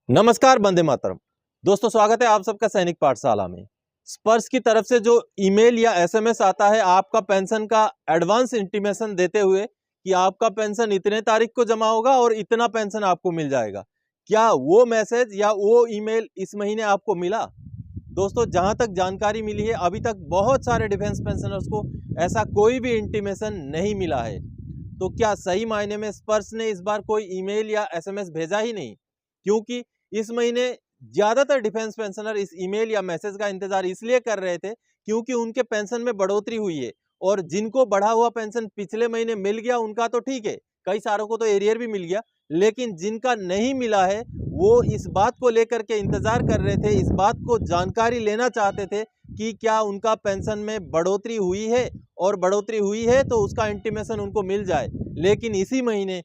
नमस्कार, वंदे मातरम। दोस्तों, स्वागत है आप सबका सैनिक पाठशाला में। स्पर्श की तरफ से जो ईमेल या एसएमएस आता है आपका पेंशन का एडवांस इंटीमेशन देते हुए कि आपका पेंशन इतने तारीख को जमा होगा और इतना पेंशन आपको मिल जाएगा, क्या वो मैसेज या वो ईमेल इस महीने आपको मिला? दोस्तों, जहां तक जानकारी मिली है अभी तक बहुत सारे डिफेंस पेंशनर्स को ऐसा कोई भी इंटीमेशन नहीं मिला है। तो क्या सही मायने में स्पर्श ने इस बार कोई ईमेल या एसएमएस भेजा ही नहीं? क्योंकि इस महीने ज्यादातर डिफेंस पेंशनर इस ईमेल या मैसेज का इंतजार इसलिए कर रहे थे क्योंकि उनके पेंशन में बढ़ोतरी हुई है। और जिनको बढ़ा हुआ पेंशन पिछले महीने मिल गया उनका तो ठीक है, कई सारों को तो एरियर भी मिल गया, लेकिन जिनका नहीं मिला है वो इस बात को लेकर के इंतजार कर रहे थे, इस बात को जानकारी लेना चाहते थे कि क्या उनका पेंशन में बढ़ोतरी हुई है, और बढ़ोतरी हुई है तो उसका इंटीमेशन उनको मिल जाए। लेकिन इसी महीने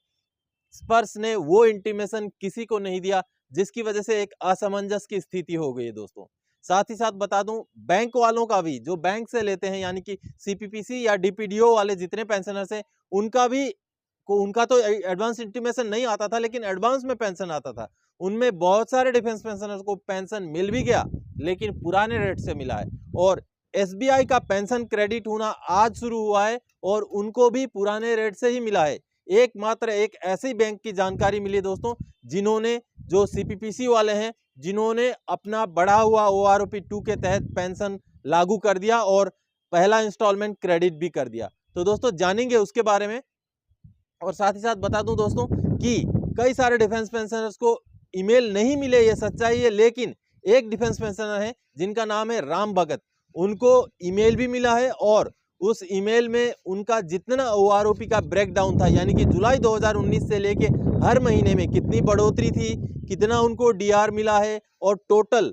स्पर्श ने वो इंटीमेशन किसी को नहीं दिया, जिसकी वजह से एक असमंजस की स्थिति हो गई है दोस्तों। साथ ही साथ बता दूं, बैंक वालों का भी, जो बैंक से लेते हैं यानी कि सीपीपीसी या डीपीडीओ वाले जितने पेंशनर्स हैं, उनका तो एडवांस इंटीमेशन नहीं आता था, लेकिन एडवांस में पेंशन आता था। उनमें बहुत सारे डिफेंस पेंशनर्स को पेंशन मिल भी गया, लेकिन पुराने रेट से मिला है। और एसबीआई का पेंशन क्रेडिट होना आज शुरू हुआ है और उनको भी पुराने रेट से ही मिला है। एकमात्र एक ऐसी बैंक की जानकारी मिली दोस्तों, जिन्होंने, जो सीपीपीसी वाले हैं, जिन्होंने अपना बढ़ा हुआ ओआरओपी 2 के तहत पेंशन लागू कर दिया और पहला इंस्टॉलमेंट क्रेडिट भी कर दिया। तो दोस्तों जानेंगे उसके बारे में। और साथ ही साथ बता दूं दोस्तों कि कई सारे डिफेंस पेंशनर्स को ईमेल नहीं मिले, ये सच्चाई है, लेकिन एक डिफेंस पेंशनर है जिनका नाम है राम भगत, उनको ईमेल भी मिला है। और उस ईमेल में उनका जितना ओआरओपी का ब्रेकडाउन था, यानी कि जुलाई 2019 से लेके हर महीने में कितनी बढ़ोतरी थी, कितना उनको डीआर मिला है, और टोटल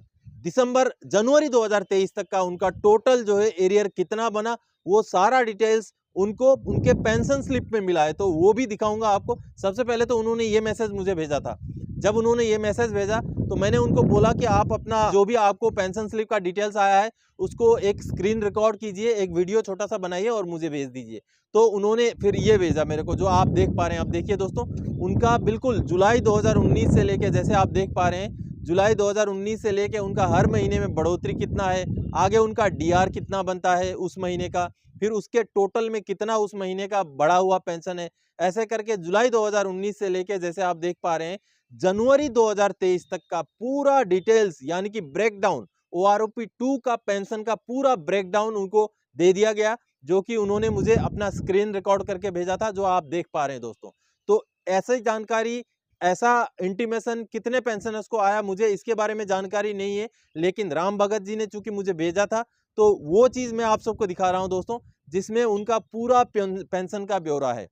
जनवरी 2023 तक का उनका टोटल जो है एरियर कितना बना, वो सारा डिटेल्स उनको उनके पेंशन स्लिप में मिला है। तो वो भी दिखाऊंगा आपको। सबसे पहले तो उन्होंने ये मैसेज मुझे भेजा था। जब उन्होंने ये मैसेज भेजा तो मैंने उनको बोला कि आप अपना जो भी आपको पेंशन स्लिप का डिटेल्स आया है उसको एक स्क्रीन रिकॉर्ड कीजिए, एक वीडियो छोटा सा बनाइए और मुझे भेज दीजिए। तो उन्होंने फिर ये भेजा मेरे को, जो आप देख पा रहे हैं। आप देखिए दोस्तों, उनका बिल्कुल जुलाई 2019 से लेके, जैसे आप देख पा रहे हैं, जुलाई 2019 से लेके उनका हर महीने में बढ़ोतरी कितना है, आगे उनका डीआर कितना बनता है उस महीने का, फिर उसके टोटल में कितना उस महीने का बढ़ा हुआ पेंशन है, ऐसे करके जुलाई 2019 से लेके, जैसे आप देख पा रहे हैं, जनवरी 2023 तक का पूरा डिटेल्स, यानी कि ब्रेकडाउन, ओआरओपी 2 का पेंशन का पूरा ब्रेकडाउन उनको दे दिया गया, जो कि उन्होंने मुझे अपना स्क्रीन रिकॉर्ड करके भेजा था, जो आप देख पा रहे हैं दोस्तों। तो ऐसी जानकारी, ऐसा इंटीमेशन कितने पेंशनर्स को आया, मुझे इसके बारे में जानकारी नहीं है, लेकिन राम भगत जी ने चूंकि मुझे भेजा था, तो वो चीज मैं आप सबको दिखा रहा हूं दोस्तों, जिसमें उनका पूरा पेंशन का ब्यौरा है।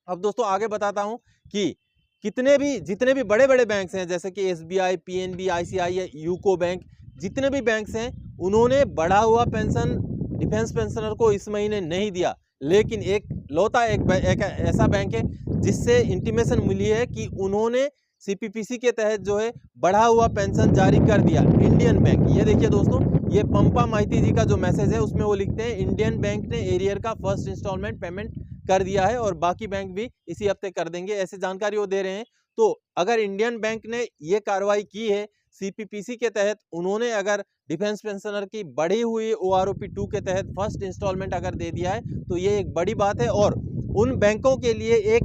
अब दोस्तों आगे बताता हूं कि जितने भी बड़े बड़े बैंक्स हैं, जैसे कि SBI, PNB, ICI, UCO bank, जितने भी बैंक्स हैं, उन्होंने बढ़ा हुआ पेंशन डिफेंस पेंशनर को इस महीने नहीं दिया। लेकिन एक ऐसा बैंक है जिससे इंटीमेशन मिली है कि उन्होंने सीपीपीसी के तहत जो है बढ़ा हुआ पेंशन जारी कर दिया, इंडियन बैंक। ये देखिए दोस्तों, ये पंपा माइती जी का जो मैसेज है उसमें वो लिखते हैं, इंडियन बैंक ने एरियर का फर्स्ट इंस्टॉलमेंट पेमेंट कर दिया है और बाकी बैंक भी इसी हफ्ते कर देंगे, ऐसी जानकारी वो दे रहे हैं। तो अगर इंडियन बैंक ने ये कार्रवाई की है सीपीपीसी के तहत, उन्होंने अगर डिफेंस पेंशनर की बढ़ी हुई ओआरओपी 2 के तहत फर्स्ट इंस्टॉलमेंट अगर दे दिया है, तो ये एक बड़ी बात है। और उन बैंकों के लिए एक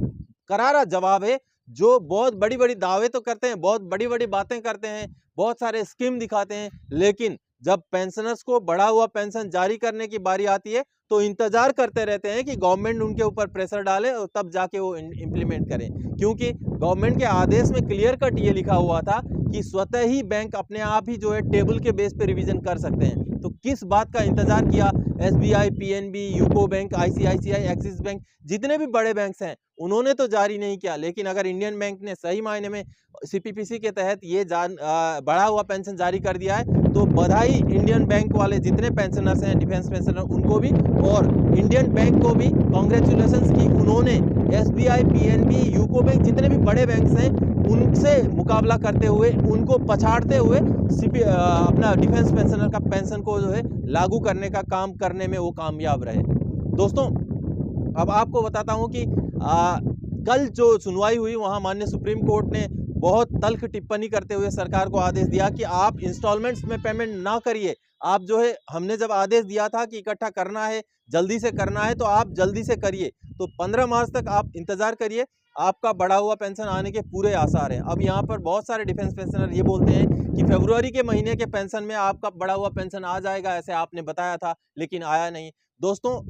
करारा जवाब है, जो बहुत बड़ी बड़ी दावे तो करते हैं, बहुत बड़ी बड़ी बातें करते हैं, बहुत सारे स्कीम दिखाते हैं, लेकिन जब पेंशनर्स को बढ़ा हुआ पेंशन जारी करने की बारी आती है तो इंतजार करते रहते हैं कि गवर्नमेंट उनके ऊपर प्रेशर डाले और तब जाके वो इम्प्लीमेंट करें। क्योंकि गवर्नमेंट के आदेश में क्लियर कट ये लिखा हुआ था कि स्वतः ही बैंक अपने आप ही जो है टेबल के बेस पे रिवीजन कर सकते हैं। तो किस बात का इंतजार किया SBI, PNB, UCO bank, ICICI, axis bank, जितने भी बड़े बैंक्स हैं, उन्होंने तो जारी नहीं किया। लेकिन अगर इंडियन बैंक ने सही मायने में सीपीपीसी के तहत ये बढ़ा हुआ पेंशन जारी कर दिया है, तो बधाई इंडियन बैंक वाले जितने पेंशनर्स हैं, डिफेंस पेंशनर, उनको भी, और इंडियन बैंक को भी कॉन्ग्रेचुलेशंस की उन्होंने एसबीआई, पीएनबी, यूको बैंक, जितने भी बड़े बैंक्स हैं, उनसे मुकाबला करते हुए, उनको पछाड़ते हुए अपना डिफेंस पेंशनर का पेंशन को जो है लागू करने का काम करने में वो कामयाब रहे। दोस्तों अब आपको बताता हूं कि कल जो सुनवाई हुई, वहां माननीय सुप्रीम कोर्ट ने बहुत तल्ख टिप्पणी करते हुए सरकार को आदेश दिया कि आप इंस्टॉलमेंट्स में पेमेंट ना करिए। आप जो है, हमने जब आदेश दिया था कि इकट्ठा करना है, जल्दी से करना है, तो आप जल्दी से करिए। तो 15 मार्च तक आप इंतजार करिए, आपका बढ़ा हुआ पेंशन आने के पूरे आसार हैं। अब यहाँ पर बहुत सारे डिफेंस पेंशनर ये बोलते हैं कि फरवरी के महीने के पेंशन में आपका बढ़ा हुआ पेंशन आ जाएगा, ऐसे आपने बताया था, लेकिन आया नहीं। दोस्तों,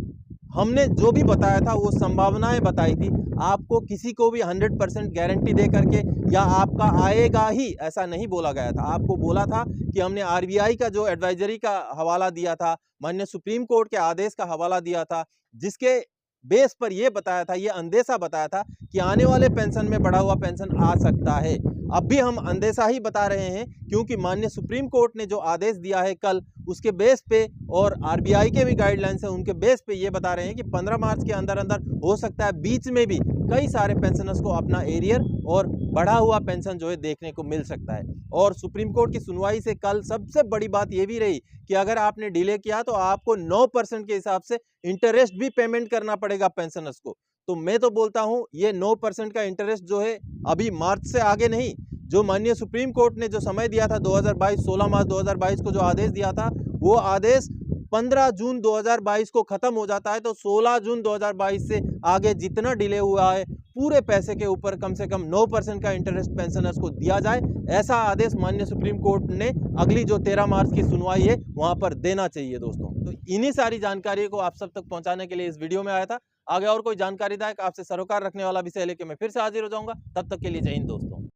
हमने जो भी बताया था वो संभावनाएं बताई थी, आपको किसी को भी 100% गारंटी दे करके या आपका आएगा ही ऐसा नहीं बोला गया था। आपको बोला था कि हमने आरबीआई का जो एडवाइजरी का हवाला दिया था, माननीय सुप्रीम कोर्ट के आदेश का हवाला दिया था, जिसके बेस पर यह बताया था, ये अंदेशा बताया था कि आने वाले पेंशन में बढ़ा हुआ पेंशन आ सकता है। अब भी हम अंदेशा ही बता रहे हैं, क्योंकि माननीय सुप्रीम कोर्ट ने जो आदेश दिया है कल, उसके बेस पे और आरबीआई के भी गाइडलाइंस है, उनके बेस पे ये बता रहे हैं कि 15 मार्च के अंदर अंदर हो सकता है बीच में भी कई सारे पेंशनर्स को अपना एरियर और बढ़ा हुआ पेंशन जो है देखने को मिल सकता है। और सुप्रीम कोर्ट की सुनवाई से कल सबसे बड़ी बात ये भी रही कि अगर आपने डिले किया तो आपको 9% के हिसाब से इंटरेस्ट भी पेमेंट करना पड़ेगा पेंशनर्स को। तो मैं तो बोलता हूं, ये 9% का इंटरेस्ट जो है अभी मार्च से आगे नहीं, जो माननीय सुप्रीम कोर्ट ने जो समय दिया था 2022, 16 मार्च 2022 को जो आदेश दिया था, वो आदेश 15 जून 2022 को खत्म हो जाता है। तो 16 जून 2022 से आगे जितना डिले हुआ है, पूरे पैसे के ऊपर कम से कम 9% का इंटरेस्ट पेंशनर्स को दिया जाए, ऐसा आदेश माननीय सुप्रीम कोर्ट ने अगली जो 13 मार्च की सुनवाई है वहां पर देना चाहिए। दोस्तों, तो इन्हीं सारी जानकारी को आप सब तक पहुंचाने के लिए इस वीडियो में आया था। आगे और कोई जानकारीदायक, आपसे सरोकार रखने वाला विषय लेके मैं फिर से हाजिर हो जाऊंगा। तब तक के लिए जय हिंद दोस्तों।